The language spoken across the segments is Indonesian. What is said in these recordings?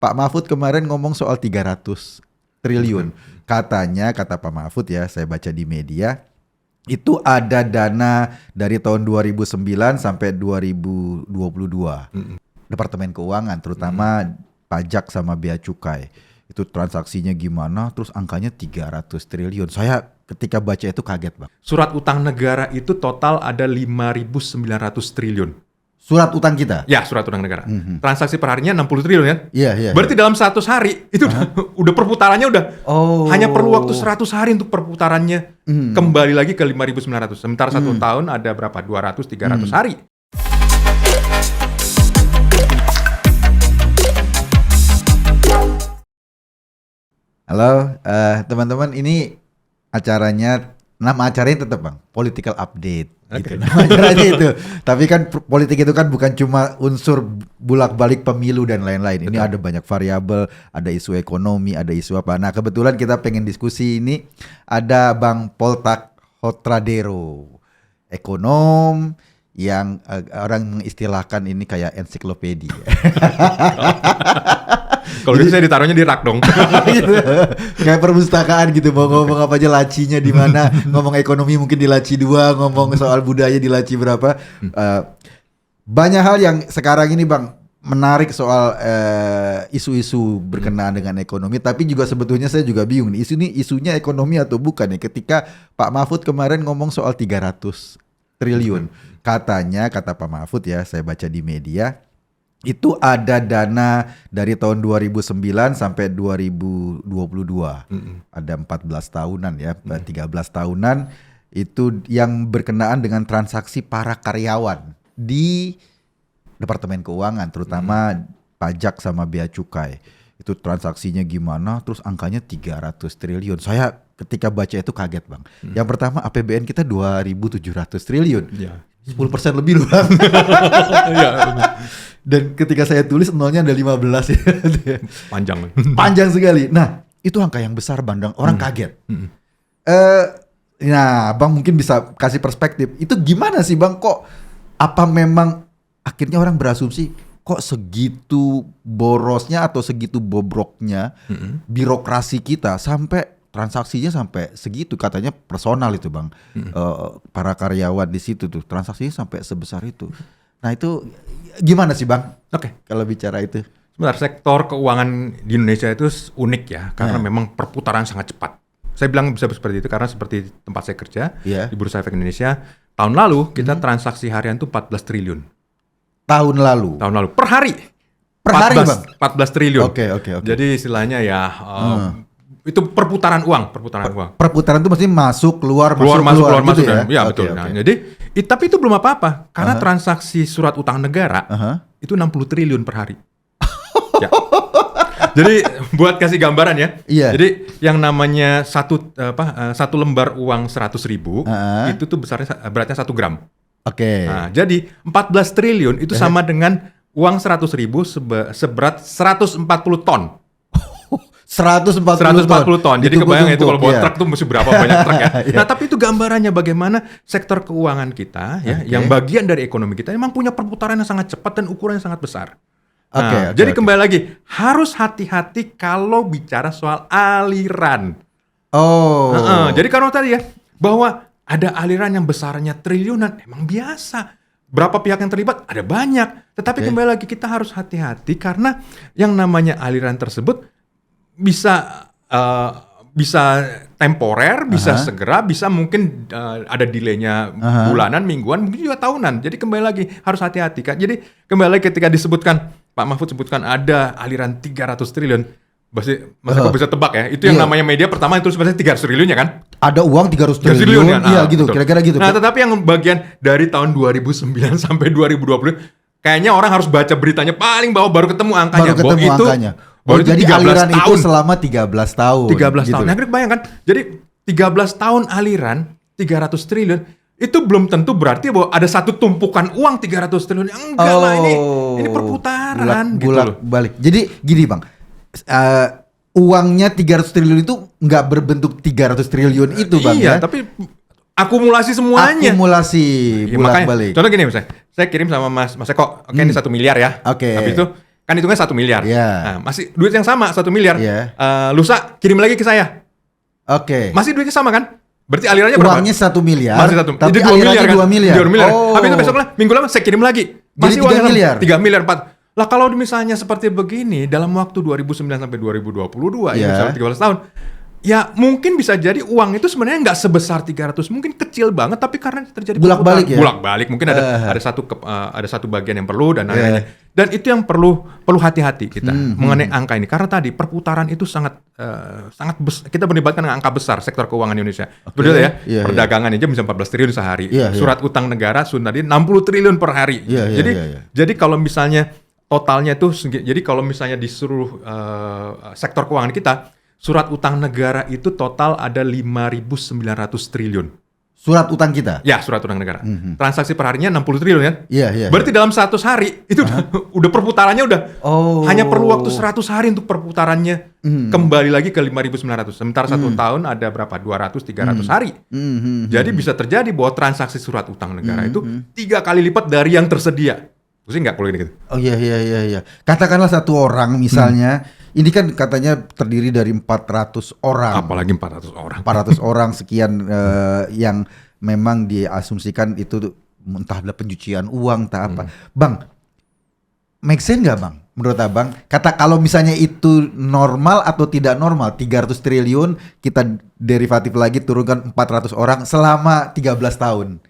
Pak Mahfud kemarin ngomong soal 300 triliun. Katanya, kata Pak Mahfud ya, saya baca di media, itu ada dana dari tahun 2009 sampai 2022. Departemen Keuangan, terutama pajak sama bea cukai. Itu transaksinya gimana, terus angkanya 300 triliun. Saya ketika baca itu kaget, Bang. Surat utang negara itu total ada 5.900 triliun. Surat utang kita? Ya, surat utang negara. Transaksi perharinya 60 triliun kan? Iya. Berarti dalam 100 hari itu udah perputarannya udah hanya perlu waktu 100 hari untuk perputarannya kembali lagi ke 5.900. Sementara 1 tahun ada berapa? 200-300 hari. Halo, teman-teman, ini nama acaranya tetap, Bang, Political Update. Gitu. Nama acaranya itu. Tapi kan politik itu kan bukan cuma unsur bolak-balik pemilu dan lain-lain. Ini ada banyak variabel, ada isu ekonomi, ada isu apa. Nah, kebetulan kita pengen diskusi ini ada Bang Poltak Hotradero, ekonom yang orang mengistilahkan ini kayak ensiklopedia. Kalau itu saya ditaruhnya di rak dong. Gitu. Kayak perpustakaan gitu, mau ngomong apa aja lacinya di mana, ngomong ekonomi mungkin di laci 2, ngomong soal budaya di laci berapa. Banyak hal yang sekarang ini, Bang, menarik soal isu-isu berkenaan dengan ekonomi, tapi juga sebetulnya saya juga bingung nih, isunya ekonomi atau bukan ya, ketika Pak Mahfud kemarin ngomong soal 300 triliun. Katanya, kata Pak Mahfud ya, saya baca di media, itu ada dana dari tahun 2009 sampai 2022. Ada 14 tahunan ya, 13 tahunan itu yang berkenaan dengan transaksi para karyawan di Departemen Keuangan, terutama pajak sama bea cukai. Itu transaksinya gimana, terus angkanya 300 triliun. Saya ketika baca itu kaget, Bang. Yang pertama, APBN kita 2.700 triliun. 10% lebih loh, Bang. Dan ketika saya tulis nolnya ada 15 ya. Panjang sekali. Nah, itu angka yang besar, Bang. Orang kaget. Nah, Bang mungkin bisa kasih perspektif. Itu gimana sih, Bang? Kok apa memang akhirnya orang berasumsi kok segitu borosnya atau segitu bobroknya birokrasi kita sampai transaksinya sampai segitu, katanya personal itu, Bang. Para karyawan di situ tuh transaksinya sampai sebesar itu. Nah, itu gimana sih, Bang? Kalau bicara itu. Sebenarnya sektor keuangan di Indonesia itu unik ya, karena memang perputaran sangat cepat. Saya bilang bisa seperti itu karena seperti tempat saya kerja di Bursa Efek Indonesia, tahun lalu kita transaksi harian tuh 14 triliun. Tahun lalu per hari. Per hari, Bang. 14 triliun. Oke. Jadi istilahnya ya itu perputaran uang. Perputaran itu mesti masuk keluar masuk ya. Ya betul. Nah, jadi tapi itu belum apa-apa karena transaksi surat utang negara itu 60 triliun per hari. Ya. Jadi buat kasih gambaran ya. Jadi yang namanya satu lembar uang 100.000 itu tuh beratnya 1 gram. Nah, jadi 14 triliun itu sama dengan uang 100.000 seberat 140 ton. 140 ton. Jadi kebayang itu kalau bawa truk tuh mesti berapa banyak truk ya. Nah, tapi itu gambarannya bagaimana sektor keuangan kita ya, yang bagian dari ekonomi kita memang punya perputaran yang sangat cepat dan ukurannya sangat besar. Jadi kembali lagi, harus hati-hati kalau bicara soal aliran. Jadi karena tadi ya, bahwa ada aliran yang besarnya triliunan, emang biasa. Berapa pihak yang terlibat? Ada banyak. Tetapi kembali lagi kita harus hati-hati karena yang namanya aliran tersebut bisa temporer, bisa segera, bisa mungkin ada delaynya bulanan, mingguan, mungkin juga tahunan. Jadi kembali lagi harus hati-hati kan. Jadi kembali lagi ketika disebutkan Pak Mahfud sebutkan ada aliran 300 triliun. Masa kok bisa tebak ya? Itu yang namanya media pertama itu sebenarnya 300 triliun ya kan? Ada uang 300 triliun kan? Iya gitu, betul. Kira-kira gitu. Nah, tetapi yang bagian dari tahun 2009 sampai 2020 kayaknya orang harus baca beritanya paling bawah baru ketemu angkanya. Jadi aliran tahun. Itu selama 13 tahun. 13 gitu. Tahun. Nah, bayangkan. Jadi 13 tahun aliran 300 triliun itu belum tentu berarti bahwa ada satu tumpukan uang 300 triliun. Enggak lah, ini perputaran balik. Jadi gini, Bang. Uangnya 300 triliun itu nggak berbentuk 300 triliun itu, Bang. Iya, tapi akumulasi semuanya. Bolak-balik. Contoh gini misalnya, saya kirim sama Mas Eko, ini 1 miliar ya. Habis itu kan hitungnya 1 miliar. Yeah. Nah, masih duit yang sama 1 miliar. Yeah. Lusa kirim lagi ke saya. Oke. Masih duitnya sama kan? Berarti alirannya berapa? Uangnya 1 miliar. Masih 1 tapi jadi 2 miliar kan? 2 miliar. 2 miliar. Oh. Habis itu besoknya minggu lama saya kirim lagi. Masih jadi 3 miliar. 3 miliar 4. Lah kalau misalnya seperti begini dalam waktu 2009 sampai 2022 ya misalnya 13 tahun. Ya mungkin bisa jadi uang itu sebenarnya nggak sebesar 300, mungkin kecil banget, tapi karena terjadi bolak-balik ya? Bolak-balik, mungkin ada satu bagian yang perlu dan lain-lain. Dan itu yang perlu hati-hati kita mengenai angka ini, karena tadi perputaran itu sangat kita melibatkan angka besar sektor keuangan Indonesia. Betul ya? Perdagangan aja bisa 14 triliun sehari. Surat utang negara tadi 60 triliun per hari. Jadi kalau misalnya totalnya itu, jadi kalau misalnya di seluruh sektor keuangan kita, surat utang negara itu total ada 5.900 triliun. Surat utang kita? Ya, surat utang negara. Transaksi per harinya 60 triliun kan? Iya. Berarti dalam 100 hari itu udah perputarannya udah hanya perlu waktu 100 hari untuk perputarannya kembali lagi ke 5.900. Sementara 1 tahun ada berapa? 200-300 hari. Jadi bisa terjadi bahwa transaksi surat utang negara itu 3 kali lipat dari yang tersedia. Pusing nggak kalau gitu? Oh iya. Katakanlah satu orang misalnya, ini kan katanya terdiri dari 400 orang. Apalagi 400 orang. 400 orang sekian yang memang diasumsikan itu entah ada pencucian uang, entah apa. Bang, make sense nggak Bang? Menurut Abang, kalau misalnya itu normal atau tidak normal, 300 triliun kita derivatif lagi turunkan 400 orang selama 13 tahun.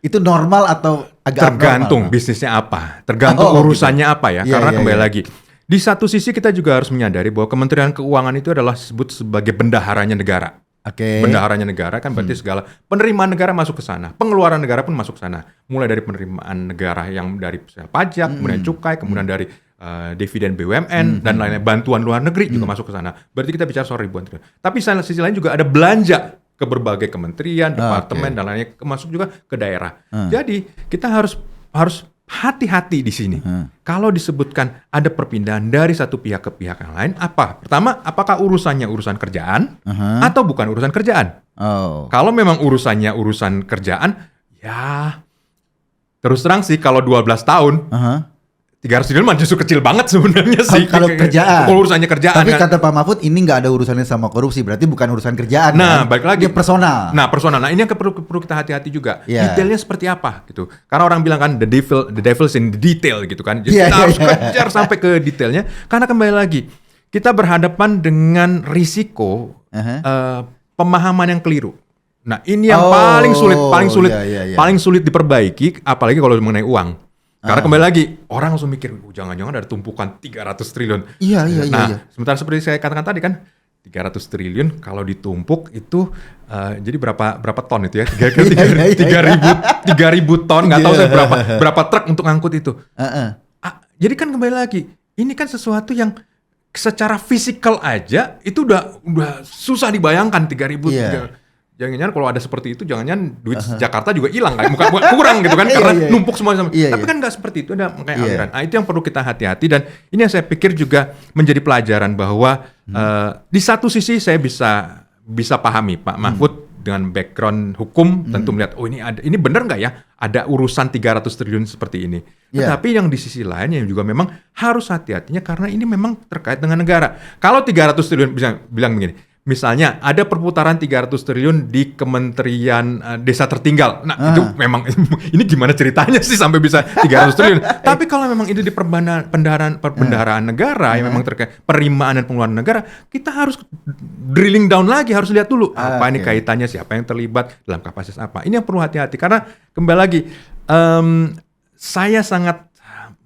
Itu normal atau agak tergantung abnormal, bisnisnya apa, tergantung urusannya gitu. Apa ya. Karena kembali lagi, di satu sisi kita juga harus menyadari bahwa Kementerian Keuangan itu adalah disebut sebagai bendaharanya negara. Bendaharanya negara kan berarti segala penerimaan negara masuk ke sana, pengeluaran negara pun masuk ke sana. Mulai dari penerimaan negara yang dari pajak, kemudian cukai, kemudian dari dividen BUMN dan lainnya, bantuan luar negeri juga masuk ke sana. Berarti kita bicara soal ribuan triliun. Tapi sisi lain juga ada belanja ke berbagai kementerian, departemen dan lainnya, masuk juga ke daerah. Jadi kita harus hati-hati di sini. Kalau disebutkan ada perpindahan dari satu pihak ke pihak yang lain, apa? Pertama, apakah urusannya urusan kerjaan atau bukan urusan kerjaan? Kalau memang urusannya urusan kerjaan, ya terus terang sih kalau 12 tahun 300 triliun mah justru kecil banget sebenarnya sih. Kalau kerjaan. Kalau urusannya kerjaan. Tapi kan. kata Pak Mahfud ini nggak ada urusannya sama korupsi. Berarti bukan urusan kerjaan. Nah, kan? balik lagi. Dia personal. Nah, ini yang perlu kita hati-hati juga. Detailnya seperti apa gitu. Karena orang bilang kan the devil's in the detail gitu kan. Jadi kita harus kejar sampai ke detailnya. Karena kembali lagi, kita berhadapan dengan risiko pemahaman yang keliru. Nah, ini yang paling sulit diperbaiki, apalagi kalau mengenai uang. Karena kembali lagi, orang langsung mikir, jangan-jangan ada tumpukan 300 triliun. Iya. Sementara seperti saya katakan tadi kan, 300 triliun kalau ditumpuk itu jadi berapa ton itu ya? 3.000 ton, nggak tahu saya berapa truk untuk ngangkut itu. Jadi kan kembali lagi, ini kan sesuatu yang secara fisikal aja itu udah susah dibayangkan 3.000. Jangan-jangan kalau ada seperti itu, jangan-jangan duit Jakarta juga hilang kan, bukan kurang gitu kan, karena numpuk semua sama. Tapi kan nggak seperti itu, ada kayak aliran. Nah, itu yang perlu kita hati-hati, dan ini yang saya pikir juga menjadi pelajaran bahwa di satu sisi saya bisa pahami Pak Mahfud dengan background hukum tentu melihat ini benar nggak ya ada urusan 300 triliun seperti ini. Tetapi yang di sisi lain yang juga memang harus hati-hatinya karena ini memang terkait dengan negara. Kalau 300 triliun bisa bilang begini. Misalnya ada perputaran 300 triliun di Kementerian Desa Tertinggal. Nah, itu memang ini gimana ceritanya sih sampai bisa 300 triliun. Tapi kalau memang itu di perbendaharaan negara yang memang terkait penerimaan dan pengeluaran negara, kita harus drilling down lagi, harus lihat dulu apa ini kaitannya, siapa yang terlibat dalam kapasitas apa. Ini yang perlu hati-hati karena kembali lagi saya sangat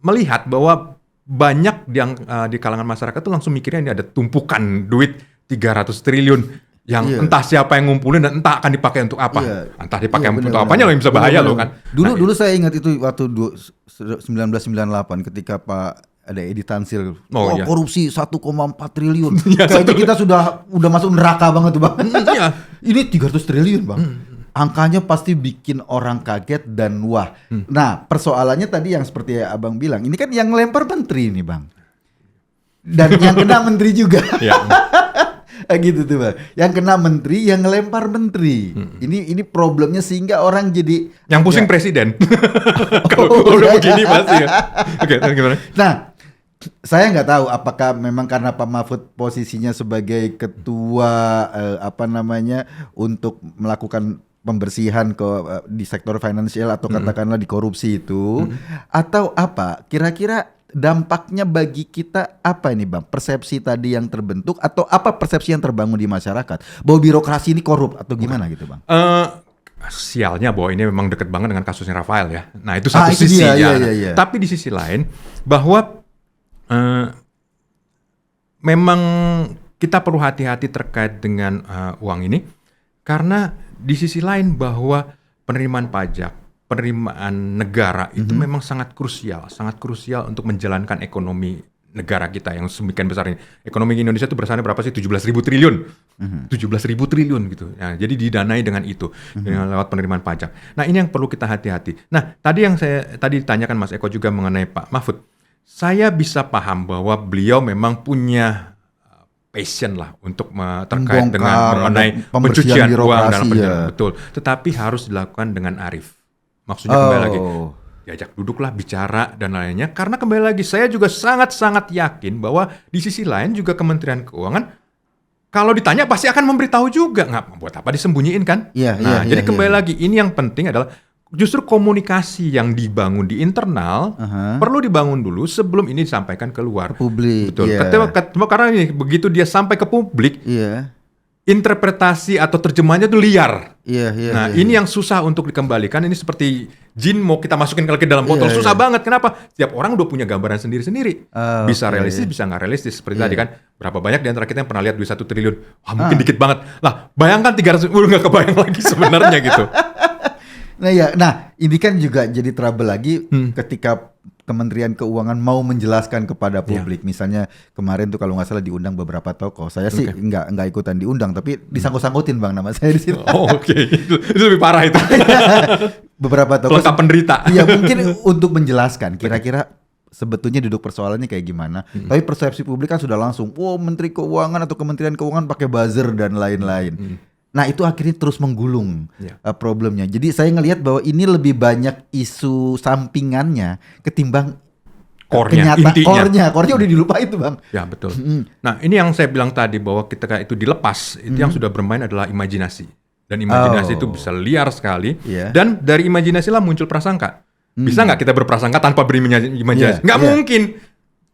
melihat bahwa banyak yang di kalangan masyarakat tuh langsung mikirnya ini ada tumpukan duit 300 triliun yang entah siapa yang ngumpulin dan entah akan dipakai untuk apa. Entah dipakai untuk apanya loh yang bisa bahaya loh kan. Dulu saya ingat itu waktu 1998 ketika Pak ada Edi Tansil korupsi 1,4 triliun. Kayaknya kita udah masuk neraka banget tuh Bang. Ini 300 triliun Bang. Angkanya pasti bikin orang kaget dan wah. Nah, persoalannya tadi yang seperti Abang bilang, ini kan yang lempar menteri nih Bang. Dan yang kena menteri juga. Gitu tuh Bang. Yang kena menteri, yang ngelempar menteri. Ini problemnya sehingga orang jadi yang pusing presiden. Kalau udah begini pasti ya. Oke, gimana? Nah, Saya nggak tahu apakah memang karena Pak Mahfud posisinya sebagai ketua untuk melakukan pembersihan di sektor finansial atau katakanlah di korupsi itu, atau apa? Kira-kira dampaknya bagi kita apa ini Bang? Persepsi tadi yang terbentuk atau apa persepsi yang terbangun di masyarakat bahwa birokrasi ini korup atau gimana gitu Bang? Sialnya bahwa ini memang deket banget dengan kasusnya Rafael ya. Nah itu satu sisi dia, ya. iya. Tapi di sisi lain bahwa memang kita perlu hati-hati terkait dengan uang ini, karena di sisi lain bahwa penerimaan pajak, penerimaan negara itu memang sangat krusial untuk menjalankan ekonomi negara kita yang semikian besar ini. Ekonomi Indonesia itu besarnya berapa sih? 17.000 triliun. 17.000 triliun gitu. Ya, jadi didanai dengan itu, dengan lewat penerimaan pajak. Nah ini yang perlu kita hati-hati. Nah tadi yang saya ditanyakan Mas Eko juga mengenai Pak Mahfud. Saya bisa paham bahwa beliau memang punya passion lah untuk terkait dengan mengenai pencucian uang dalam perjalanan. Betul. Tetapi harus dilakukan dengan arif. Maksudnya kembali lagi, diajak duduklah, bicara dan lainnya. Karena kembali lagi, saya juga sangat-sangat yakin bahwa di sisi lain juga Kementerian Keuangan, kalau ditanya pasti akan memberitahu juga. Nggak buat apa disembunyiin kan? Jadi kembali lagi, ini yang penting adalah justru komunikasi yang dibangun di internal perlu dibangun dulu sebelum ini disampaikan keluar. Publik. Betul. Karena ini begitu dia sampai ke publik, interpretasi atau terjemahannya itu liar. Ini yang susah untuk dikembalikan. Ini seperti jin mau kita masukin ke dalam botol, susah banget. Kenapa? Setiap orang udah punya gambaran sendiri-sendiri. Bisa realistis, bisa nggak realistis. Seperti tadi kan, berapa banyak di antara kita yang pernah lihat 21 triliun. Wah mungkin dikit banget. Lah bayangkan 300, udah nggak kebayang lagi sebenarnya gitu. Nah ini kan juga jadi trouble lagi ketika Kementerian Keuangan mau menjelaskan kepada publik. Misalnya kemarin tuh kalau nggak salah diundang beberapa tokoh. Saya sih nggak ikutan diundang, tapi disangkut-sangkutin Bang nama saya di situ. Itu lebih parah itu. Beberapa tokoh lengkap penderita. Iya mungkin untuk menjelaskan kira-kira sebetulnya duduk persoalannya kayak gimana. Tapi persepsi publik kan sudah langsung, Menteri Keuangan atau Kementerian Keuangan pakai buzzer dan lain-lain. Nah itu akhirnya terus menggulung problemnya. Jadi saya ngelihat bahwa ini lebih banyak isu sampingannya ketimbang core-nya udah dilupain itu Bang. Ya betul. Nah ini yang saya bilang tadi bahwa ketika itu dilepas, itu yang sudah bermain adalah imajinasi. Dan imajinasi itu bisa liar sekali. Dan dari imajinasi lah muncul prasangka. Bisa nggak kita berprasangka tanpa berimajinasi? Nggak mungkin.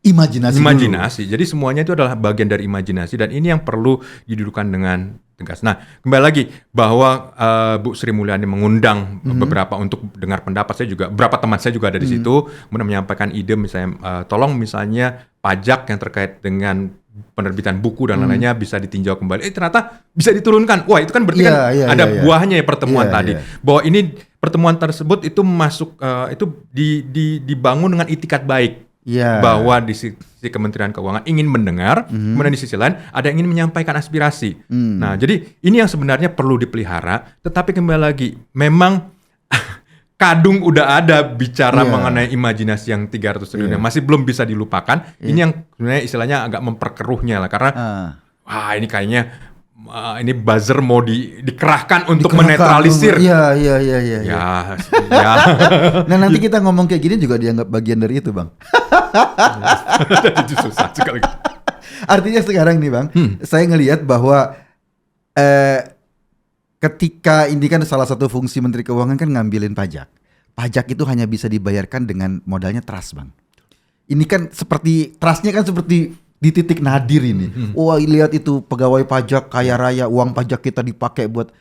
Imajinasi. Jadi semuanya itu adalah bagian dari imajinasi, dan ini yang perlu didudukan dengan tegas. Nah, kembali lagi bahwa Bu Sri Mulyani mengundang beberapa untuk dengar pendapat. Saya juga, beberapa teman saya juga ada di situ, kemudian menyampaikan ide misalnya tolong misalnya pajak yang terkait dengan penerbitan buku dan lainnya bisa ditinjau kembali. Ternyata bisa diturunkan. Wah, itu kan berarti ada buahnya ya pertemuan tadi. Bahwa ini pertemuan tersebut itu masuk itu dibangun dengan itikat baik. Bahwa di sisi Kementerian Keuangan ingin mendengar, kemudian di sisi lain ada yang ingin menyampaikan aspirasi. Nah, jadi ini yang sebenarnya perlu dipelihara, tetapi kembali lagi, memang kadung udah ada bicara mengenai imajinasi yang 300 triliun yang masih belum bisa dilupakan. Ini yang sebenarnya istilahnya agak memperkeruhnya lah, karena wah ini kayaknya ini buzzer mau dikerahkan untuk menetralisir. Iya. Nah nanti kita ngomong kayak gini juga dianggap bagian dari itu Bang. Itu susah sekali. Artinya sekarang nih Bang, saya ngelihat bahwa ketika ini kan salah satu fungsi Menteri Keuangan kan ngambilin pajak. Pajak itu hanya bisa dibayarkan dengan modalnya trust Bang. Ini kan seperti trustnya kan seperti di titik nadir ini. Wah lihat itu pegawai pajak kaya raya, uang pajak kita dipakai buat.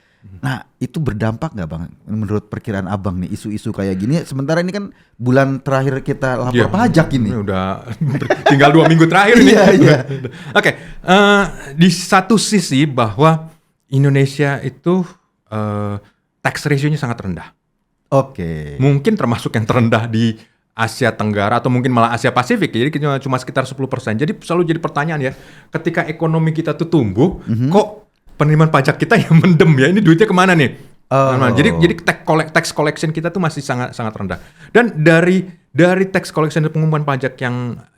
Nah itu berdampak nggak Bang menurut perkiraan Abang nih isu-isu kayak gini? Sementara ini kan bulan terakhir kita lapor pajak ini. Udah tinggal 2 minggu terakhir nih. Oke, di satu sisi bahwa Indonesia itu tax ratio-nya sangat rendah. Mungkin termasuk yang terendah di Asia Tenggara atau mungkin malah Asia Pasifik, jadi cuma sekitar 10%. Jadi selalu jadi pertanyaan ya, ketika ekonomi kita tuh tumbuh, kok penerimaan pajak kita yang mendem ya? Ini duitnya kemana nih? Jadi tax collection kita tuh masih sangat rendah. Dan dari tax collection dan pengumpulan pajak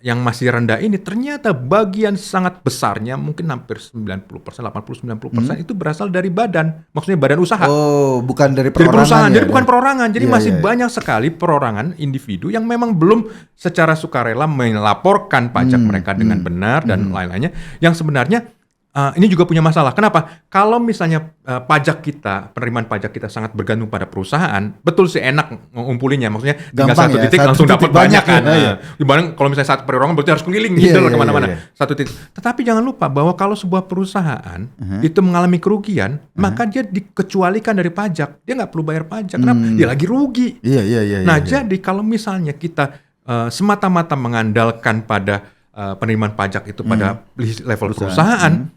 yang masih rendah ini ternyata bagian sangat besarnya mungkin hampir 90%, 80-90% itu berasal dari badan, maksudnya badan usaha. Oh, bukan dari perorangan. Dari perusahaan, jadi bukan perorangan. Jadi masih banyak sekali perorangan individu yang memang belum secara sukarela melaporkan pajak mereka dengan benar dan lain-lainnya yang sebenarnya ini juga punya masalah. Kenapa? Kalau misalnya penerimaan pajak kita sangat bergantung pada perusahaan, betul sih enak ngumpulinnya. Maksudnya tinggal satu titik langsung dapat banyak kan. Dibanding kalau misalnya saat perorangan berarti harus keliling kemana-mana. Satu titik. Tetapi jangan lupa bahwa kalau sebuah perusahaan itu mengalami kerugian, maka dia dikecualikan dari pajak. Dia nggak perlu bayar pajak. Kenapa? Dia lagi rugi. Nah, jadi kalau misalnya kita semata-mata mengandalkan pada penerimaan pajak itu pada level perusahaan,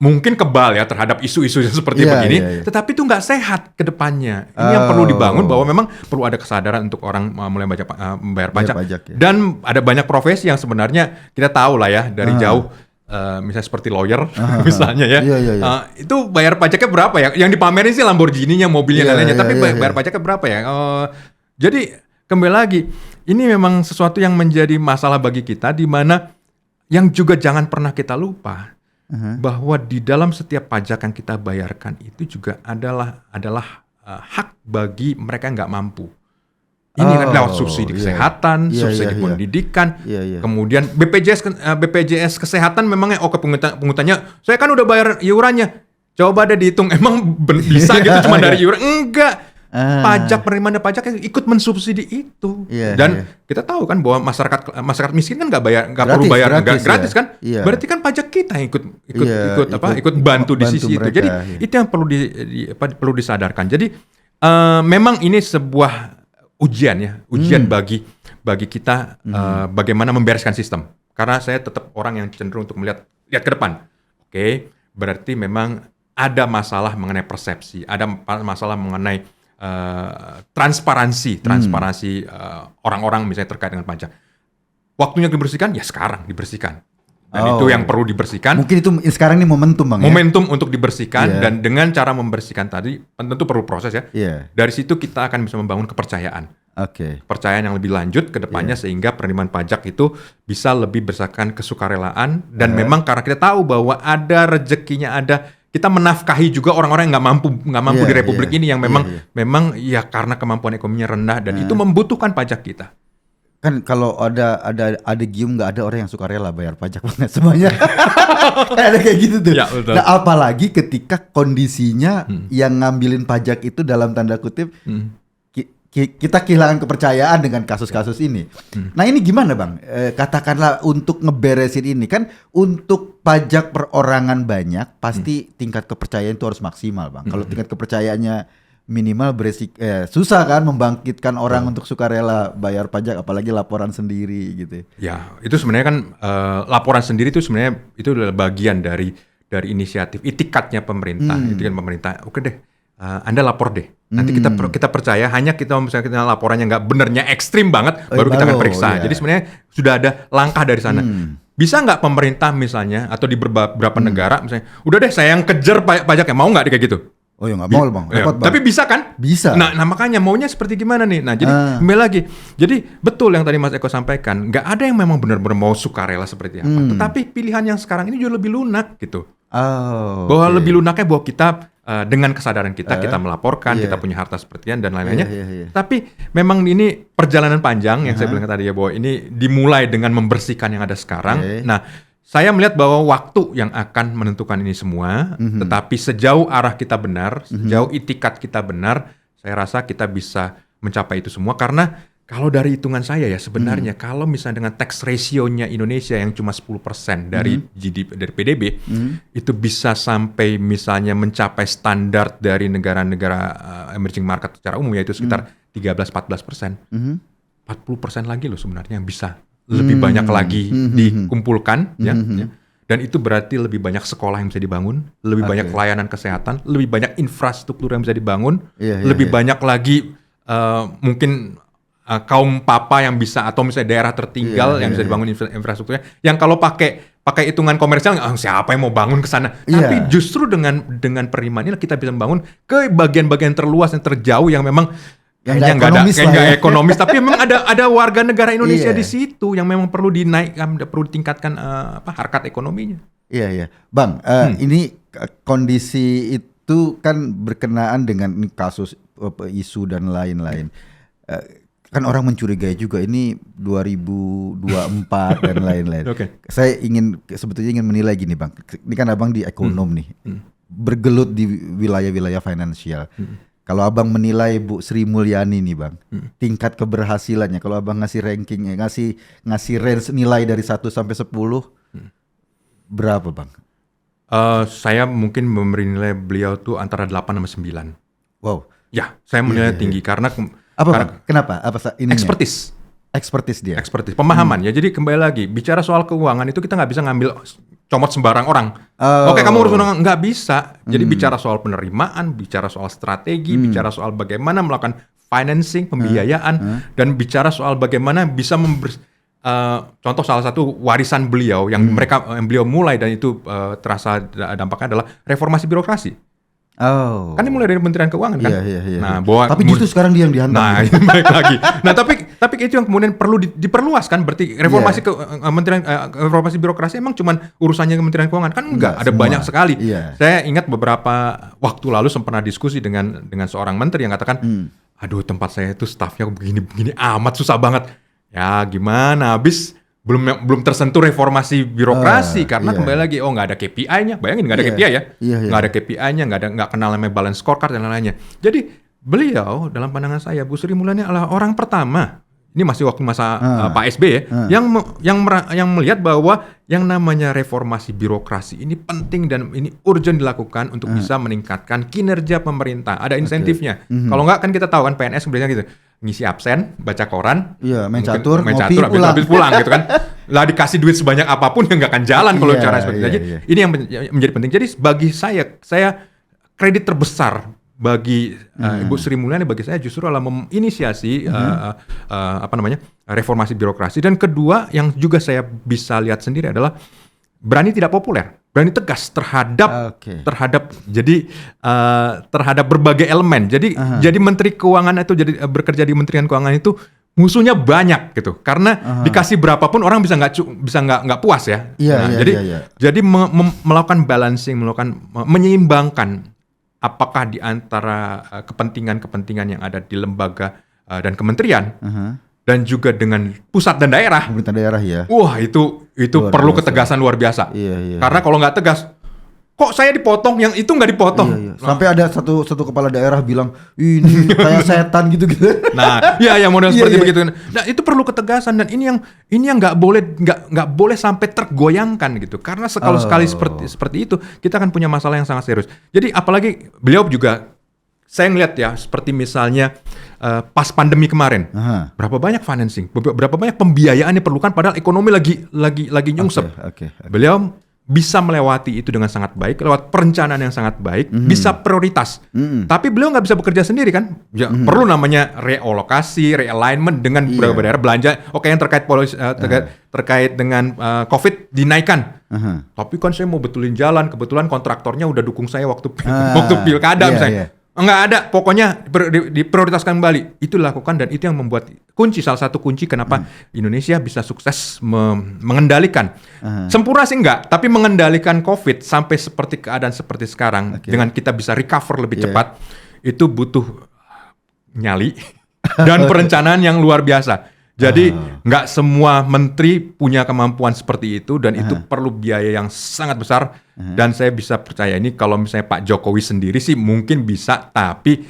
mungkin kebal ya terhadap isu-isu seperti begini, tetapi itu nggak sehat ke depannya. Ini yang perlu dibangun, bahwa memang perlu ada kesadaran untuk orang mulai membayar pajak. Dan ada banyak profesi yang sebenarnya kita tahu lah ya dari jauh, misalnya seperti lawyer, misalnya ya, itu bayar pajaknya berapa ya? Yang dipamerin sih Lamborghini-nya, mobilnya dan lainnya, tapi bayar pajaknya berapa ya? Jadi kembali lagi, ini memang sesuatu yang menjadi masalah bagi kita, di mana yang juga jangan pernah kita lupa, bahwa di dalam setiap pajak yang kita bayarkan itu juga adalah hak bagi mereka yang nggak mampu. Ini kan lewat subsidi kesehatan, subsidi pendidikan, kemudian BPJS kesehatan memangnya penghutangnya, saya kan udah bayar iurannya, coba deh dihitung, emang bisa gitu cuma dari iuran? Enggak. Pajak, penerimaan pajak yang ikut mensubsidi itu. Dan kita tahu kan bahwa masyarakat miskin kan nggak perlu bayar, gratis kan? Berarti kan pajak kita yang ikut bantu di sisi mereka, itu. Jadi itu yang perlu disadarkan. Jadi memang ini sebuah ujian bagi kita, bagaimana membereskan sistem. Karena saya tetap orang yang cenderung untuk lihat ke depan. Oke, berarti memang ada masalah mengenai persepsi, ada masalah mengenai transparansi orang-orang misalnya terkait dengan pajak. Waktunya dibersihkan, ya sekarang dibersihkan. Dan itu yang perlu dibersihkan. Mungkin itu sekarang ini momentum, Bang. Momentum untuk dibersihkan, dan dengan cara membersihkan tadi tentu perlu proses ya. Dari situ kita akan bisa membangun kepercayaan. Kepercayaan yang lebih lanjut ke depannya, sehingga penerimaan pajak itu bisa lebih berdasarkan kesukarelaan, dan memang karena kita tahu bahwa ada rezekinya, kita menafkahi juga orang-orang yang nggak mampu di Republik ini, yang memang ya karena kemampuan ekonominya rendah, dan itu membutuhkan pajak kita. Kan kalau ada gium, nggak ada orang yang suka rela bayar pajak banget semuanya. Kan ada kayak gitu tuh. Nah, apalagi ketika kondisinya yang ngambilin pajak itu dalam tanda kutip kita kehilangan kepercayaan dengan kasus-kasus ini. Nah, ini gimana, Bang? Katakanlah untuk ngeberesin ini, kan untuk pajak perorangan banyak, pasti tingkat kepercayaan itu harus maksimal, Bang. Kalau tingkat kepercayaannya minimal, susah kan membangkitkan orang untuk sukarela bayar pajak, apalagi laporan sendiri gitu. Ya, itu sebenarnya kan laporan sendiri itu sebenarnya itu adalah bagian dari inisiatif itikadnya pemerintah. Itu kan pemerintah, oke deh, Anda lapor deh. Nanti kita percaya, hanya misalnya kita laporannya nggak benernya ekstrim banget, baru kita akan periksa. Jadi sebenarnya sudah ada langkah dari sana. Bisa nggak pemerintah misalnya, atau di beberapa negara misalnya, udah deh saya yang kejar pajaknya, mau nggak kayak gitu? Oh ya nggak mau, Bang. Repot, Bang. Tapi bisa kan? Bisa. Nah makanya maunya seperti gimana nih? Nah jadi kembali lagi. Jadi betul yang tadi Mas Eko sampaikan, nggak ada yang memang benar-benar mau sukarela seperti apa. Tetapi pilihan yang sekarang ini juga lebih lunak gitu. Bahwa lebih lunaknya bahwa kita dengan kesadaran kita melaporkan, kita punya harta sepertian dan lain-lainnya. Tapi memang ini perjalanan panjang yang saya bilang tadi ya, bahwa ini dimulai dengan membersihkan yang ada sekarang. Nah, saya melihat bahwa waktu yang akan menentukan ini semua, tetapi sejauh arah kita benar, sejauh itikat kita benar, saya rasa kita bisa mencapai itu semua. Karena kalau dari hitungan saya ya sebenarnya, kalau misalnya dengan tax ratio-nya Indonesia yang cuma 10% dari GDP, dari PDB, itu bisa sampai misalnya mencapai standar dari negara-negara emerging market secara umum, yaitu sekitar 13-14%. 40% lagi loh sebenarnya yang bisa lebih banyak lagi dikumpulkan, ya. Dan itu berarti lebih banyak sekolah yang bisa dibangun, lebih banyak layanan kesehatan, lebih banyak infrastruktur yang bisa dibangun, lebih banyak lagi mungkin kaum papa yang bisa, atau misalnya daerah tertinggal yang bisa dibangun infrastrukturnya, yang kalau pakai pakai hitungan komersial, siapa yang mau bangun ke sana? Tapi justru dengan penerimaan ini kita bisa membangun ke bagian-bagian terluas yang terjauh yang memang kayaknya nggak ekonomis, tapi memang ada warga negara Indonesia di situ yang memang perlu dinaikkan, perlu ditingkatkan harkat ekonominya. Iya. Bang, ini kondisi itu kan berkenaan dengan kasus isu dan lain-lain. Kan orang mencurigai juga ini 2024 dan lain-lain. Okay. Saya sebetulnya ingin menilai gini Bang. Ini kan Abang di ekonom nih. Bergelut di wilayah-wilayah finansial. Kalau Abang menilai Bu Sri Mulyani nih Bang, tingkat keberhasilannya, kalau Abang ngasih ranking, ngasih range nilai dari 1 sampai 10, berapa Bang? Saya mungkin memberi nilai beliau tuh antara 8 sama 9. Wow. Ya, saya menilai tinggi karena kenapa? Apa ininya? Expertise dia. Expertise, pemahaman ya. Jadi kembali lagi, bicara soal keuangan itu kita nggak bisa ngambil comot sembarang orang. Oke, kamu urus undang, nggak bisa. Jadi bicara soal penerimaan, bicara soal strategi, bicara soal bagaimana melakukan financing, pembiayaan, dan bicara soal bagaimana bisa contoh salah satu warisan beliau yang beliau mulai dan itu terasa dampaknya adalah reformasi birokrasi. Kan ini mulai dari Kementerian Keuangan kan. Iya. Nah, tapi justru sekarang dia yang dihantam. Nah, baik lagi. Nah, tapi itu yang kemudian perlu diperluas kan. Berarti reformasi reformasi birokrasi emang cuman urusannya Kementerian Keuangan kan enggak, ada semua. Banyak sekali. Saya ingat beberapa waktu lalu sempat pernah diskusi dengan seorang menteri yang katakan, aduh tempat saya itu stafnya begini amat susah banget. Ya gimana, habis belum tersentuh reformasi birokrasi karena kembali lagi nggak ada KPI-nya, bayangin nggak ada KPI ya, nggak ada KPI-nya, nggak kenal namanya balance scorecard dan lain-lainnya. Jadi beliau dalam pandangan saya Bu Sri Mulyani adalah orang pertama, ini masih waktu masa Pak SBY yang melihat bahwa yang namanya reformasi birokrasi ini penting dan ini urgent dilakukan untuk bisa meningkatkan kinerja pemerintah. Ada insentifnya. Kalau nggak kan kita tahu kan PNS biasanya gitu. Ngisi absen, baca koran, main catur, habis pulang gitu kan. Lah dikasih duit sebanyak apapun yang nggak akan jalan kalau cara seperti itu. Jadi ini yang menjadi penting. Jadi bagi saya kredit terbesar bagi Ibu Sri Mulyani bagi saya justru adalah menginisiasi reformasi birokrasi, dan kedua yang juga saya bisa lihat sendiri adalah berani tidak populer, berani tegas terhadap terhadap berbagai elemen. Jadi Menteri Keuangan itu bekerja di Kementerian Keuangan itu musuhnya banyak gitu. Karena dikasih berapapun orang bisa nggak puas ya. Jadi melakukan balancing, menyeimbangkan apakah di antara kepentingan-kepentingan yang ada di lembaga dan kementerian dan juga dengan pusat dan daerah. Pemerintah daerah ya. Wah, itu perlu ketegasan luar biasa. Karena kalau nggak tegas, kok saya dipotong, yang itu nggak dipotong. Sampai ada satu kepala daerah bilang, ini kayak setan gitu. Nah, model seperti begitu. Nah, itu perlu ketegasan, dan ini yang nggak boleh sampai tergoyangkan gitu. Karena kalau sekali seperti itu, kita akan punya masalah yang sangat serius. Jadi apalagi beliau juga, saya ngeliat ya, seperti misalnya pas pandemi kemarin, berapa banyak financing, berapa banyak pembiayaan diperlukan, padahal ekonomi lagi nyungsep. Beliau bisa melewati itu dengan sangat baik, lewat perencanaan yang sangat baik, bisa prioritas. Tapi beliau nggak bisa bekerja sendiri kan, perlu namanya realokasi, realignment dengan beberapa daerah belanja. Oke, yang terkait dengan COVID dinaikkan. Tapi kan saya mau betulin jalan, kebetulan kontraktornya udah dukung saya waktu pilkada misalnya. Enggak ada, pokoknya diprioritaskan kembali. Itu dilakukan, dan itu yang membuat salah satu kunci kenapa Indonesia bisa sukses mengendalikan. Sempurna sih enggak, tapi mengendalikan COVID sampai seperti keadaan seperti sekarang dengan kita bisa recover lebih cepat, itu butuh nyali dan perencanaan yang luar biasa. Jadi nggak semua menteri punya kemampuan seperti itu, dan itu perlu biaya yang sangat besar. Dan saya bisa percaya ini kalau misalnya Pak Jokowi sendiri sih mungkin bisa, tapi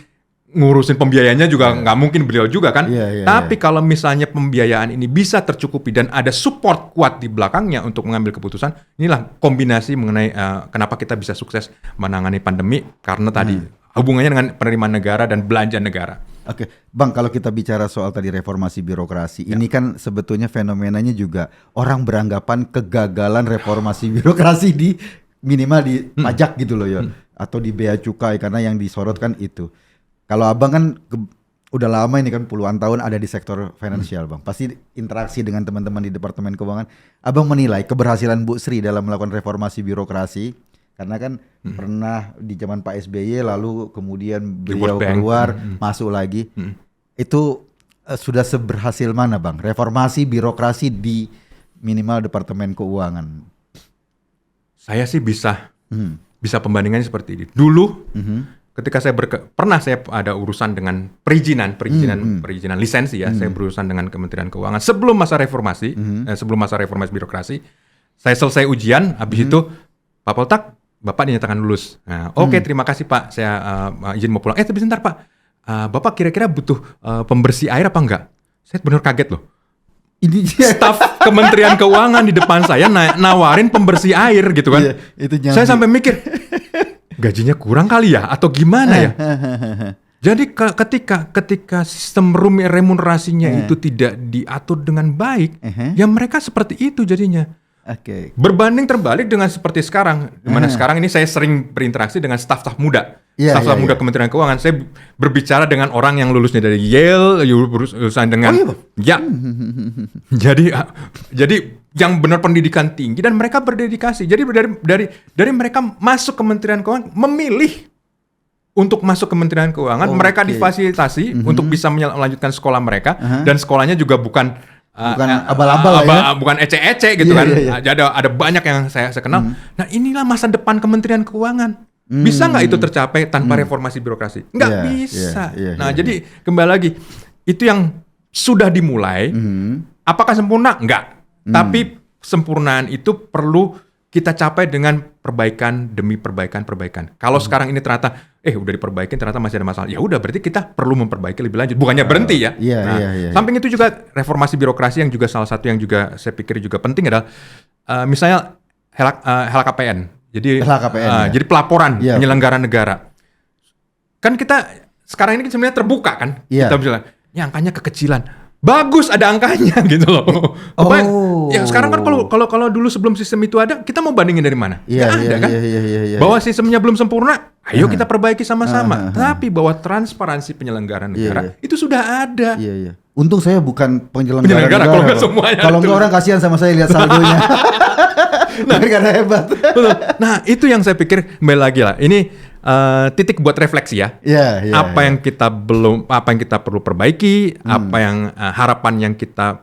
ngurusin pembiayaannya juga nggak mungkin beliau juga kan. Tapi kalau misalnya pembiayaan ini bisa tercukupi dan ada support kuat di belakangnya untuk mengambil keputusan, inilah kombinasi mengenai kenapa kita bisa sukses menangani pandemi, karena tadi hubungannya dengan penerimaan negara dan belanja negara. Oke, Bang, kalau kita bicara soal tadi reformasi birokrasi, ini kan sebetulnya fenomenanya juga orang beranggapan kegagalan reformasi birokrasi di minimal di pajak gitu loh ya, atau di bea cukai, karena yang disorot kan itu. Kalau Abang kan udah lama ini kan puluhan tahun ada di sektor finansial Bang. Pasti interaksi dengan teman-teman di Departemen Keuangan. Abang menilai keberhasilan Bu Sri dalam melakukan reformasi birokrasi. Karena kan pernah di zaman Pak SBY lalu kemudian beliau keluar masuk lagi. Itu sudah seberhasil mana Bang? Reformasi birokrasi di minimal Departemen Keuangan. Saya sih bisa pembandingannya seperti ini. Dulu ketika saya pernah saya ada urusan dengan perizinan lisensi ya, saya berurusan dengan Kementerian Keuangan sebelum masa reformasi, birokrasi. Saya selesai ujian, habis itu Pak Poltak, Bapak dinyatakan lulus. Nah, oke, terima kasih Pak, saya izin mau pulang. Tapi sebentar Pak, Bapak kira-kira butuh pembersih air apa enggak? Saya benar kaget loh. Ini staf Kementerian Keuangan di depan saya nawarin pembersih air gitu kan. Iya, saya sampai mikir, gajinya kurang kali ya atau gimana ya? Jadi ketika sistem remunerasinya itu tidak diatur dengan baik, ya mereka seperti itu jadinya. Berbanding terbalik dengan seperti sekarang, di mana sekarang ini saya sering berinteraksi dengan staf-staf muda. Staf muda Kementerian Keuangan, saya berbicara dengan orang yang lulusnya dari Yale, lulusan dengan jadi yang benar pendidikan tinggi dan mereka berdedikasi. Jadi dari mereka masuk Kementerian Keuangan memilih untuk masuk Kementerian Keuangan, mereka difasilitasi untuk bisa melanjutkan sekolah mereka dan sekolahnya juga bukan abal-abal ya, bukan ece-ece gitu kan. Ada banyak yang saya kenal. Nah, inilah masa depan Kementerian Keuangan. Bisa nggak itu tercapai tanpa reformasi birokrasi? Nggak bisa. Jadi kembali lagi, itu yang sudah dimulai. Apakah sempurna? Nggak. Tapi sempurnaan itu perlu kita capai dengan perbaikan demi perbaikan. Kalau sekarang ini ternyata udah diperbaikin ternyata masih ada masalah, ya udah berarti kita perlu memperbaiki lebih lanjut. Bukannya berhenti ya. Samping itu juga reformasi birokrasi yang juga salah satu yang juga saya pikir juga penting adalah misalnya LHKPN. Jadi jadi pelaporan penyelenggara negara. Kan kita sekarang ini sebenarnya terbuka kan. Kita misalnya, ini angkanya kekecilan. Bagus ada angkanya gitu loh. Ya sekarang kan kalau dulu sebelum sistem itu ada, kita mau bandingin dari mana? Ada kan? Bahwa sistemnya belum sempurna, ayo kita perbaiki sama-sama. Tapi bahwa transparansi penyelenggaraan negara itu sudah ada. Untung saya bukan penyelenggara negara. Kalau nggak semuanya. Kalau nggak orang kasihan sama saya lihat saldonya. Karena hebat. Nah itu yang saya pikir kembali lagi lah. Ini titik buat refleksi ya. Apa yang kita perlu perbaiki, apa yang harapan yang kita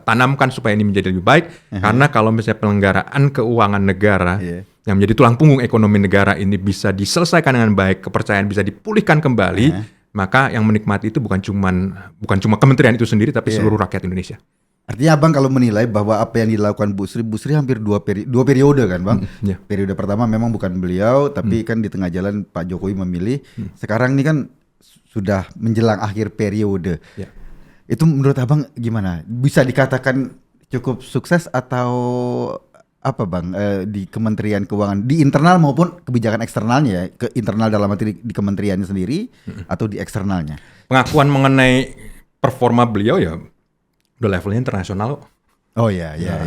tanamkan supaya ini menjadi lebih baik. Karena kalau misalnya penyelenggaraan keuangan negara yang menjadi tulang punggung ekonomi negara ini bisa diselesaikan dengan baik, kepercayaan bisa dipulihkan kembali, maka yang menikmati itu bukan cuma kementerian itu sendiri, tapi seluruh rakyat Indonesia. Artinya Abang kalau menilai bahwa apa yang dilakukan Bu Sri hampir dua periode kan Bang. Periode pertama memang bukan beliau, tapi kan di tengah jalan Pak Jokowi memilih. Sekarang ini kan sudah menjelang akhir periode. Itu menurut Abang gimana? Bisa dikatakan cukup sukses atau apa Bang di Kementerian Keuangan, di internal maupun kebijakan eksternalnya, ke internal dalam arti di kementeriannya sendiri atau di eksternalnya? Pengakuan mengenai performa beliau ya udah levelnya internasional.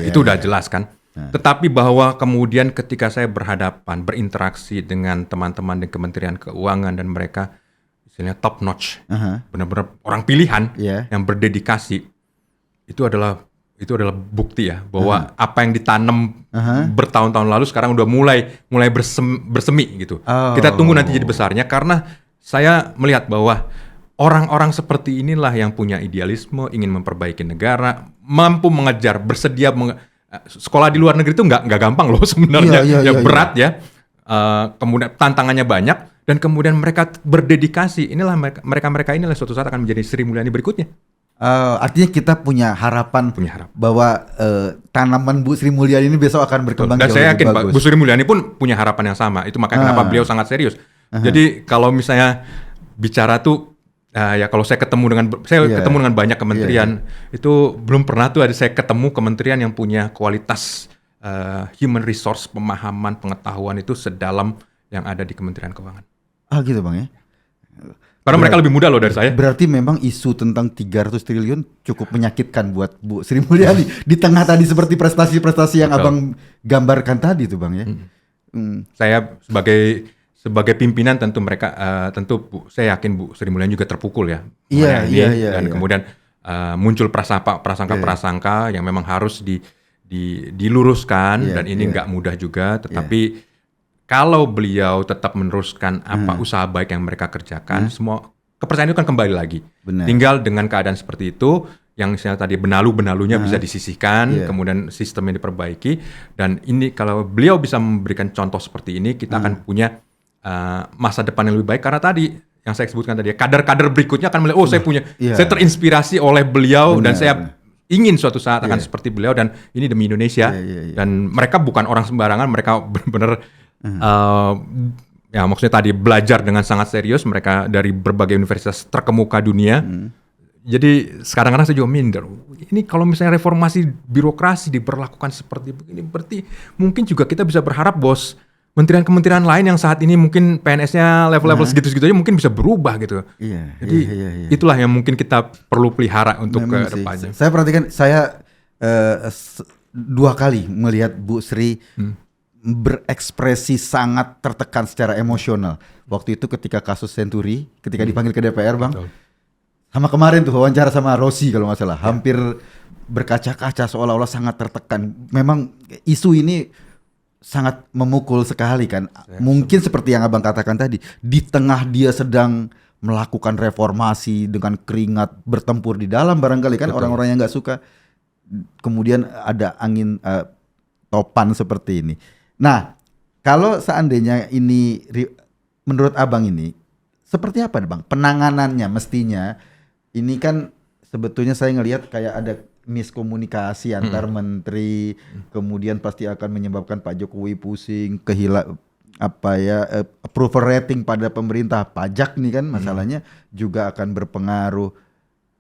Itu udah jelas kan. Tetapi bahwa kemudian ketika saya berinteraksi dengan teman-teman di Kementerian Keuangan dan mereka istilahnya top notch, benar-benar orang pilihan yang berdedikasi, itu adalah bukti ya bahwa apa yang ditanam bertahun-tahun lalu sekarang udah mulai bersemi gitu. Kita tunggu nanti jadi besarnya, karena saya melihat bahwa orang-orang seperti inilah yang punya idealisme, ingin memperbaiki negara, mampu mengejar, bersedia sekolah di luar negeri itu nggak gampang loh sebenarnya, berat ya. Kemudian tantangannya banyak dan kemudian mereka berdedikasi. Inilah mereka inilah suatu saat akan menjadi Sri Mulyani berikutnya. Artinya kita punya harapan bahwa tanaman Bu Sri Mulyani ini besok akan berkembang jauh lebih bagus. Dan saya yakin Bu Sri Mulyani pun punya harapan yang sama. Itu makanya kenapa beliau sangat serius. Jadi kalau misalnya bicara tuh ya kalau saya ketemu dengan banyak kementerian, itu belum pernah tuh saya ketemu kementerian yang punya kualitas human resource, pemahaman, pengetahuan itu sedalam yang ada di Kementerian Keuangan. Gitu Bang ya. Karena mereka lebih muda loh dari saya. Berarti memang isu tentang 300 triliun cukup menyakitkan buat Bu Sri Mulyani di tengah tadi seperti prestasi-prestasi yang Abang gambarkan tadi tuh Bang ya. Saya sebagai pimpinan tentu mereka tentu saya yakin Bu Sri Mulyani juga terpukul ya. Iya. Dan kemudian muncul prasangka yang memang harus diluruskan dan ini nggak mudah juga. Tetapi kalau beliau tetap meneruskan apa usaha baik yang mereka kerjakan, semua kepercayaan itu kan kembali lagi. Benar. Tinggal dengan keadaan seperti itu, yang misalnya tadi benalu-benalunya bisa disisihkan, kemudian sistemnya diperbaiki, dan ini kalau beliau bisa memberikan contoh seperti ini, kita akan punya masa depan yang lebih baik, karena tadi yang saya sebutkan tadi, kader-kader berikutnya akan melihat, saya terinspirasi oleh beliau, dan saya ingin suatu saat akan seperti beliau, dan ini demi Indonesia, dan mereka bukan orang sembarangan, mereka benar-benar ya maksudnya tadi belajar dengan sangat serius, mereka dari berbagai universitas terkemuka dunia. Jadi kadang-kadang saya juga minder. Ini kalau misalnya reformasi birokrasi diberlakukan seperti begini, berarti mungkin juga kita bisa berharap bos kementerian lain yang saat ini mungkin PNS-nya level-level segitu-segitu aja mungkin bisa berubah gitu. Jadi itulah yang mungkin kita perlu pelihara untuk ke depannya. Saya perhatikan, saya 2 kali melihat Bu Sri berekspresi sangat tertekan secara emosional. Waktu itu ketika kasus Senturi, ketika dipanggil ke DPR, Bang. Betul. Sama kemarin tuh wawancara sama Rossi kalau nggak salah, hampir berkaca-kaca seolah-olah sangat tertekan. Memang isu ini sangat memukul sekali kan. Mungkin seperti yang Abang katakan tadi, di tengah dia sedang melakukan reformasi dengan keringat bertempur di dalam, barangkali kan orang-orang yang nggak suka. Kemudian ada angin topan seperti ini. Nah, kalau seandainya ini menurut Abang ini seperti apa Bang penanganannya mestinya? Ini kan sebetulnya saya ngelihat kayak ada miskomunikasi antar menteri, kemudian pasti akan menyebabkan Pak Jokowi pusing, approval rating pada pemerintah pajak nih kan masalahnya juga akan berpengaruh.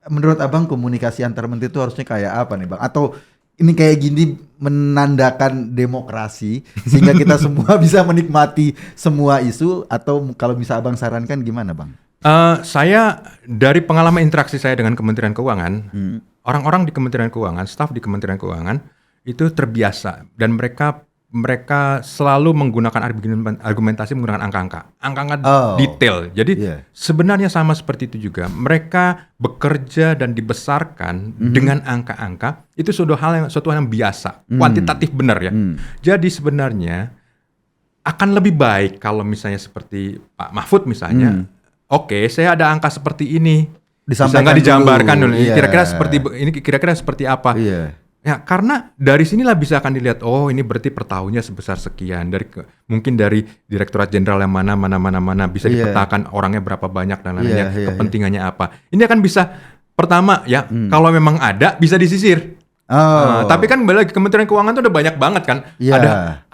Menurut Abang komunikasi antar menteri itu harusnya kayak apa nih Bang? Atau ini kayak gini menandakan demokrasi sehingga kita semua bisa menikmati semua isu, atau kalau bisa Abang sarankan gimana Bang? Saya dari pengalaman interaksi saya dengan Kementerian Keuangan, orang-orang di Kementerian Keuangan, staf di Kementerian Keuangan itu terbiasa dan mereka selalu menggunakan argumentasi menggunakan angka-angka detail. Jadi sebenarnya sama seperti itu juga. Mereka bekerja dan dibesarkan dengan angka-angka. Itu suatu hal yang biasa, kuantitatif benar ya. Jadi sebenarnya akan lebih baik kalau misalnya seperti Pak Mahfud misalnya. Oke, saya ada angka seperti ini. Bisa nggak digambarkan dulu? Kira-kira seperti apa? Ya, karena dari sinilah bisa akan dilihat. Oh, ini berarti per tahunnya sebesar sekian. Mungkin dari Direktorat Jenderal yang mana bisa dipetakan orangnya berapa banyak dan lainnya, kepentingannya apa. Ini akan bisa pertama ya, kalau memang ada bisa disisir. Tapi kan balik Kementerian Keuangan tuh udah banyak banget kan.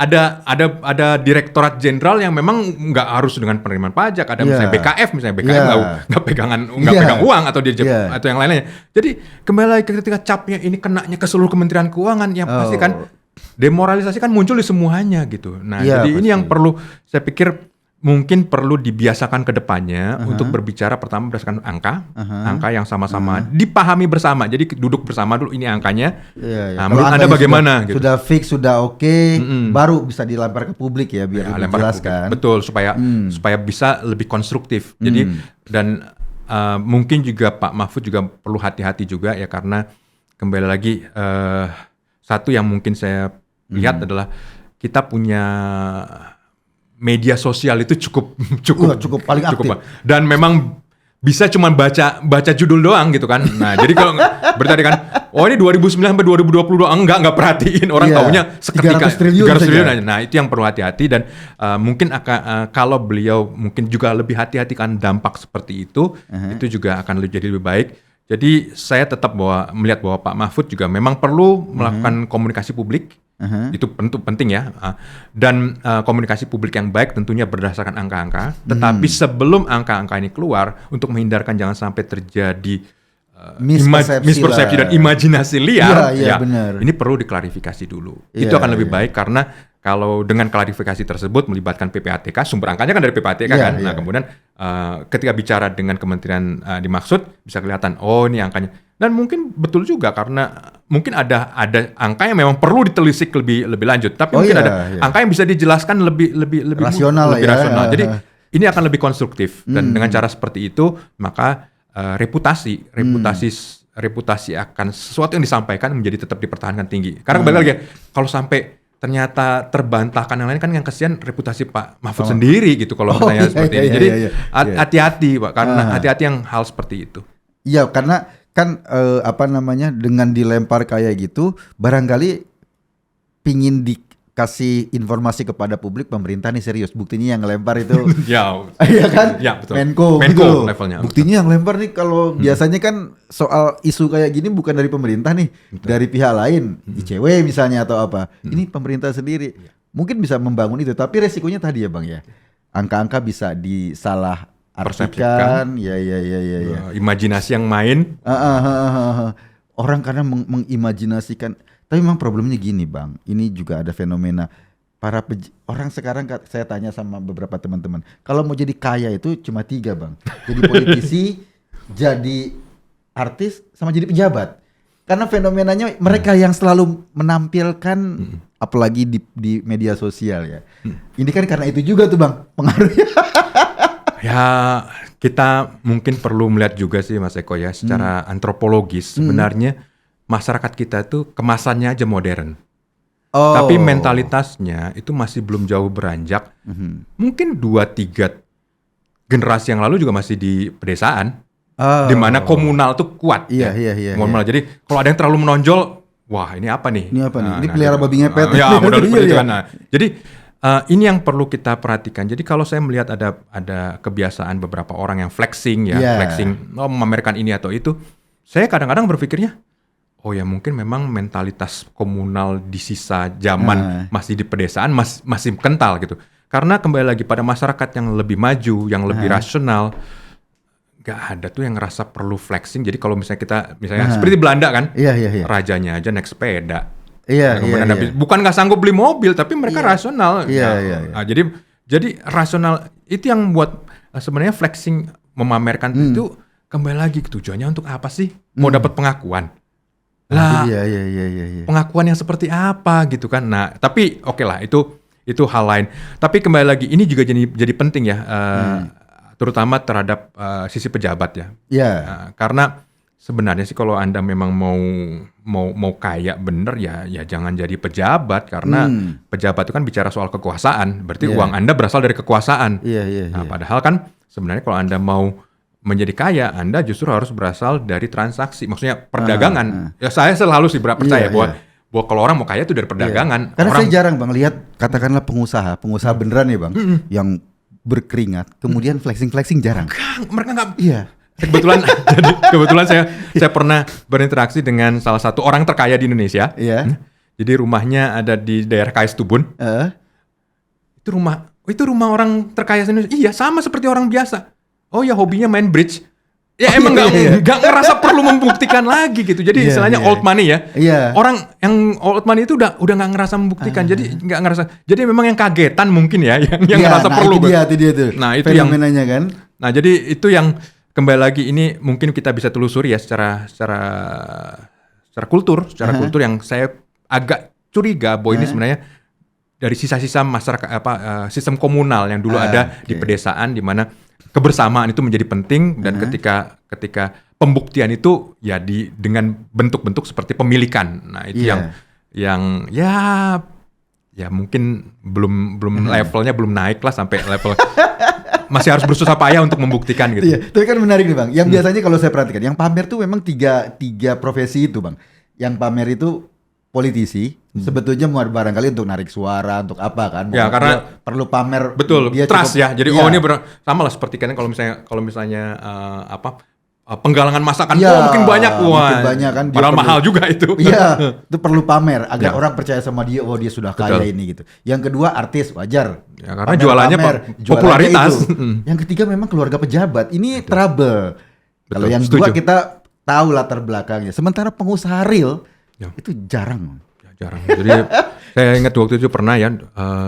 Ada Direktorat Jenderal yang memang nggak harus dengan penerimaan pajak. Ada misalnya BKF nggak pegang uang atau atau yang lainnya. Jadi kembali lagi ketika capnya ini kenanya ke seluruh Kementerian Keuangan, yang pasti kan demoralisasi kan muncul di semuanya gitu. Nah jadi ini yang perlu saya pikir mungkin perlu dibiasakan ke depannya untuk berbicara pertama berdasarkan angka yang sama-sama dipahami bersama. Jadi duduk bersama dulu, ini angkanya. Nah, menurut Anda bagaimana? Sudah fix, sudah oke, baru bisa dilempar ke publik ya biar dijelaskan. Betul, supaya bisa lebih konstruktif. Jadi dan mungkin juga Pak Mahfud juga perlu hati-hati juga ya, karena kembali lagi satu yang mungkin saya lihat adalah kita punya media sosial itu cukup paling aktif. Dan memang bisa cuma baca judul doang gitu kan. Nah, jadi kalau berarti kan ini 2009 sampai 2022 enggak perhatiin, orang taunya seketika 300 triliun aja. Nah, itu yang perlu hati-hati, dan mungkin kalau beliau mungkin juga lebih hati-hati kan dampak seperti itu juga akan jadi lebih baik. Jadi saya tetap melihat bahwa Pak Mahfud juga memang perlu melakukan komunikasi publik. Itu penting ya, dan komunikasi publik yang baik tentunya berdasarkan angka-angka. Tetapi sebelum angka-angka ini keluar, untuk menghindarkan jangan sampai terjadi mispersepsi dan imajinasi liar, benar. Ini perlu diklarifikasi dulu. Itu akan lebih baik, karena kalau dengan klarifikasi tersebut melibatkan PPATK, sumber angkanya kan dari PPATK kan. Nah, kemudian ketika bicara dengan kementerian dimaksud bisa kelihatan oh ini angkanya. Dan mungkin betul juga karena mungkin ada angka yang memang perlu ditelisik lebih lanjut, tapi mungkin ada angka yang bisa dijelaskan lebih rasional. Rasional. Jadi ini akan lebih konstruktif dan dengan cara seperti itu maka reputasi akan sesuatu yang disampaikan menjadi tetap dipertahankan tinggi. Karena kembali lagi kalau sampai ternyata terbantahkan yang lain kan yang kesian reputasi Pak Mahfud sendiri gitu kalau pertanyaan seperti ini. Jadi hati-hati Pak, karena hati-hati yang hal seperti itu. Iya, karena kan dengan dilempar kayak gitu barangkali pingin dikasih informasi kepada publik pemerintah nih serius. Buktinya yang ngelempar itu iya kan? Ya, betul. Menko gitu levelnya. Buktinya yang lempar nih kalau biasanya kan soal isu kayak gini bukan dari pemerintah nih, dari pihak lain, ICW misalnya atau apa. Ini pemerintah sendiri. Mungkin bisa membangun itu, tapi resikonya tadi ya Bang ya. Angka-angka bisa disalah artikan, ya. Imajinasi yang main. Orang karena mengimajinasikan. Tapi memang problemnya gini Bang, ini juga ada fenomena orang sekarang saya tanya sama beberapa teman-teman, kalau mau jadi kaya itu cuma 3 Bang, jadi politisi, jadi artis, sama jadi pejabat. Karena fenomenanya mereka yang selalu menampilkan, apalagi di media sosial ya. Ini kan karena itu juga tuh Bang pengaruhnya. Ya kita mungkin perlu melihat juga sih Mas Eko ya, secara antropologis sebenarnya masyarakat kita tuh kemasannya aja modern. Tapi mentalitasnya itu masih belum jauh beranjak. Mungkin 2-3 generasi yang lalu juga masih di pedesaan. Di mana komunal tuh kuat. Iya. Komunal. Jadi kalau ada yang terlalu menonjol, wah ini apa nih? Ini pelihara babi ngepet. Ya modal seperti itu kan. Jadi ini yang perlu kita perhatikan. Jadi kalau saya melihat ada kebiasaan beberapa orang yang flexing, memamerkan ini atau itu, saya kadang-kadang berpikirnya, oh ya mungkin memang mentalitas komunal di sisa zaman masih di pedesaan masih kental gitu. Karena kembali lagi pada masyarakat yang lebih maju, yang lebih rasional, gak ada tuh yang ngerasa perlu flexing. Jadi kalau misalnya seperti Belanda kan, rajanya aja naik sepeda. Bukan nggak sanggup beli mobil, tapi mereka rasional. Nah, jadi rasional itu yang buat sebenarnya flexing memamerkan itu kembali lagi tujuannya untuk apa sih? Mau dapat pengakuan. Lah, pengakuan yang seperti apa gitu kan? Nah, tapi oke lah itu hal lain. Tapi kembali lagi ini juga jadi penting ya, terutama terhadap sisi pejabat ya. Karena sebenarnya sih kalau Anda memang mau kaya bener ya jangan jadi pejabat karena pejabat itu kan bicara soal kekuasaan. Berarti uang Anda berasal dari kekuasaan. Nah, padahal kan sebenarnya kalau Anda mau menjadi kaya, Anda justru harus berasal dari transaksi, maksudnya perdagangan. Ya saya selalu sih percaya bahwa kalau orang mau kaya itu dari perdagangan. Karena saya jarang Bang lihat katakanlah pengusaha beneran ya Bang, yang berkeringat kemudian flexing jarang. Mereka nggak. Kebetulan saya pernah berinteraksi dengan salah satu orang terkaya di Indonesia. Jadi rumahnya ada di daerah KS Tubun. Itu rumah orang terkaya di Indonesia. Iya, sama seperti orang biasa. Oh ya hobinya main bridge. Ya emang nggak ngerasa perlu membuktikan lagi gitu. Jadi istilahnya old money ya. Orang yang old money itu udah nggak ngerasa membuktikan. Jadi nggak ngerasa. Jadi memang yang kagetan mungkin ya yang ngerasa perlu. Itu dia. Nah itu fenomenanya kan. Nah jadi itu yang kembali lagi ini mungkin kita bisa telusuri ya secara kultur yang saya agak curiga bahwa ini sebenarnya dari sisa-sisa masyarakat sistem komunal yang dulu ada di pedesaan di mana kebersamaan itu menjadi penting dan ketika pembuktian itu ya dengan bentuk-bentuk seperti pemilikan. Nah, itu yang ya mungkin belum levelnya belum naik lah sampai level masih harus bersusah payah untuk membuktikan gitu. Tapi kan menarik nih Bang. Yang biasanya kalau saya perhatikan yang pamer tuh memang tiga profesi itu Bang. Yang pamer itu politisi, sebetulnya barangkali untuk narik suara, untuk apa kan? Karena perlu pamer. Betul, dia trust ya. Jadi ini sama lah seperti kan kalau misalnya penggalangan masa kan mungkin banyak kan. Padahal mahal juga itu. Itu perlu pamer agar orang percaya sama dia. Oh dia sudah kaya ini gitu. Yang kedua artis wajar. Ya, karena jualannya popularitas. Yang ketiga memang keluarga pejabat. Ini trouble. Kalau yang dua kita tahu latar belakangnya. Sementara pengusaha real itu jarang. Jadi Saya ingat waktu itu pernah ya,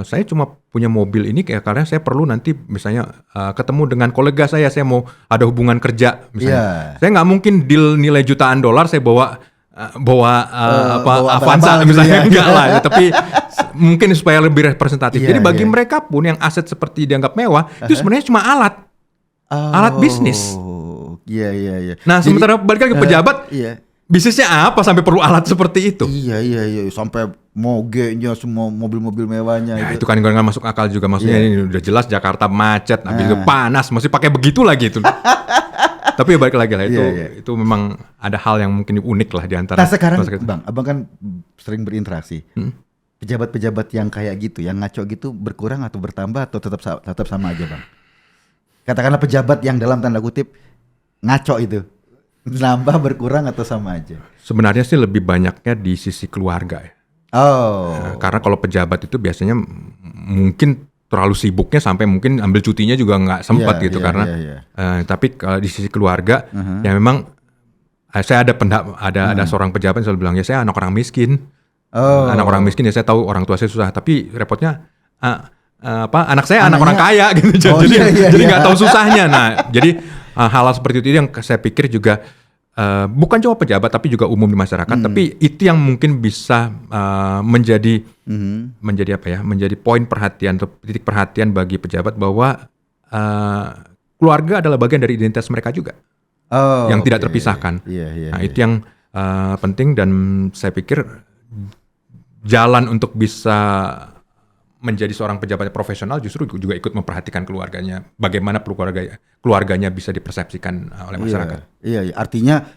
saya cuma punya mobil ini karena saya perlu nanti misalnya ketemu dengan kolega saya mau ada hubungan kerja misalnya. Saya nggak mungkin deal nilai jutaan dolar saya bawa Avanza misalnya, enggak lah ya, tapi mungkin supaya lebih representatif. Jadi bagi mereka pun yang aset seperti dianggap mewah itu sebenarnya cuma alat bisnis. Iya. Nah, sementara balik lagi pejabat, bisnisnya apa sampai perlu alat seperti itu? Iya, sampai mogenya semua mobil-mobil mewahnya. Ya, itu kan nggak masuk akal juga, maksudnya ini udah jelas Jakarta macet, habis itu panas, masih pakai begitu lagi itu. Tapi balik lagi lah, itu memang ada hal yang mungkin unik lah di antara. Nah sekarang Bang, Abang kan sering berinteraksi. Pejabat-pejabat yang kayak gitu, yang ngaco gitu berkurang atau bertambah atau tetap sama aja Bang? Katakanlah pejabat yang dalam tanda kutip ngaco itu, nambah, berkurang atau sama aja? Sebenarnya sih lebih banyaknya di sisi keluarga ya. Karena kalau pejabat itu biasanya mungkin terlalu sibuknya sampai mungkin ambil cutinya juga nggak sempat gitu karena. Tapi di sisi keluarga ya memang saya ada seorang pejabat yang selalu bilang ya saya anak orang miskin. Anak orang miskin ya saya tahu orang tua saya susah, tapi repotnya anak saya anak orang kaya gitu. Jadi nggak tahu susahnya. Nah, jadi hal-hal seperti itu yang saya pikir juga bukan cuma pejabat tapi juga umum di masyarakat. Tapi itu yang mungkin bisa menjadi poin perhatian atau titik perhatian bagi pejabat bahwa keluarga adalah bagian dari identitas mereka juga yang tidak terpisahkan. Nah, itu yang penting, dan saya pikir jalan untuk bisa menjadi seorang pejabat profesional justru juga ikut memperhatikan keluarganya, bagaimana keluarganya bisa dipersepsikan oleh masyarakat. Iya, artinya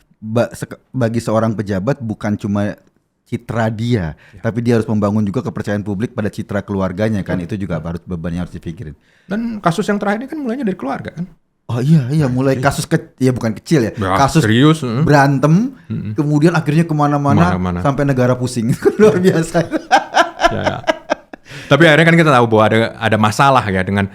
bagi seorang pejabat bukan cuma citra dia, tapi dia harus membangun juga kepercayaan publik pada citra keluarganya kan. Itu juga beban yang harus dipikirin. Dan kasus yang terakhir ini kan mulainya dari keluarga kan. Oh iya, mulai kasus bukan kecil ya, kasus serius, berantem, kemudian akhirnya kemana-mana sampai negara pusing. Luar biasa. Ya. Tapi akhirnya kan kita tahu bahwa ada masalah ya dengan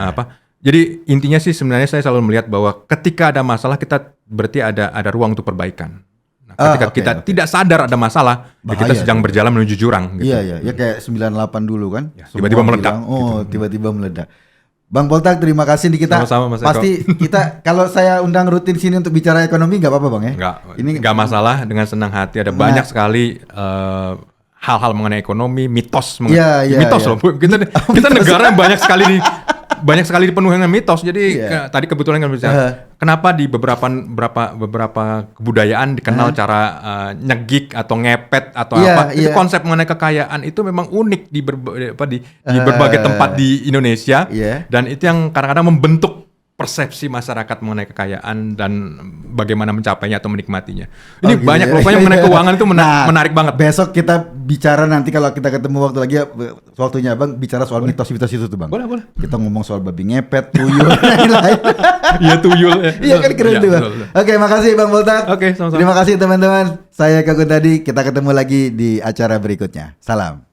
apa. Jadi intinya sih sebenarnya saya selalu melihat bahwa ketika ada masalah kita berarti ada ruang untuk perbaikan. Nah, ketika kita tidak sadar ada masalah, kita sedang berjalan menuju jurang. Gitu. Iya, ya kayak 98 dulu kan. Ya, tiba-tiba meledak. Tiba-tiba meledak. Bang Poltak, terima kasih di kita. Sama-sama, Mas Eko. Pasti kita kalau saya undang rutin sini untuk bicara ekonomi nggak apa-apa Bang ya? Nggak masalah, dengan senang hati. Ada banyak sekali hal-hal mengenai ekonomi, mitos loh. Kita negara yang banyak sekali dipenuhi dengan mitos. Jadi tadi kebetulan kan bicara kenapa di beberapa kebudayaan dikenal cara nyegik atau ngepet atau apa. Itu konsep mengenai kekayaan itu memang unik di berbagai tempat di Indonesia, dan itu yang kadang-kadang membentuk persepsi masyarakat mengenai kekayaan dan bagaimana mencapainya atau menikmatinya. Ini banyak pokoknya mengenai keuangan itu menarik banget. Besok kita bicara nanti kalau kita ketemu waktu lagi, waktunya Bang bicara soal mitos-mitos itu tuh Bang. Boleh. Kita ngomong soal babi ngepet, tuyul, lain-lain. Iya tuyul. Iya kan keren tuh Bang. Oke, makasih Bang Poltak. Oke, sama-sama. Terima kasih teman-teman. Saya Kak Gun tadi. Kita ketemu lagi di acara berikutnya. Salam.